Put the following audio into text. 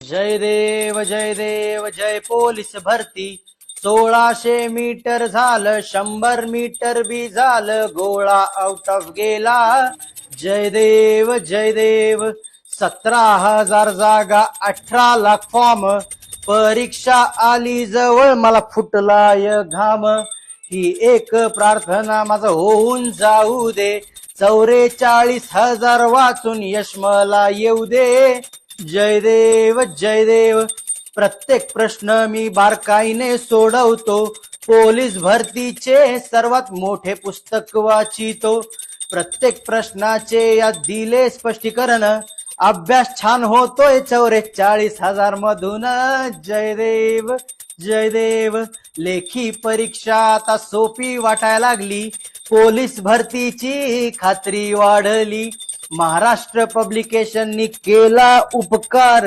जय देव जय police भरती 1600 metre झालं 100 metre बी झालं गोळा आउट ऑफ गेला जय देव 17,000 जागा 18 लाख फॉर्म परीक्षा आली जवळ मला फुटलाय घाम ही एक प्रार्थना माझं होऊन जाऊ दे 44,000 वाचून यश मला येऊ दे जय देव प्रत्येक प्रश्न मी बारकाईने सोडवतो पोलीस भरतीचे सर्वात मोठे पुस्तक वाचितो प्रत्येक प्रश्नाचे या दिले स्पष्टीकरण अभ्यास छान होतोय 44,000 मधून जय देव लेखी परीक्षा आता सोपी वाटायला लागली पोलीस भरतीची खात्री वाढली महाराष्ट्र पब्लिकेशननी केला उपकार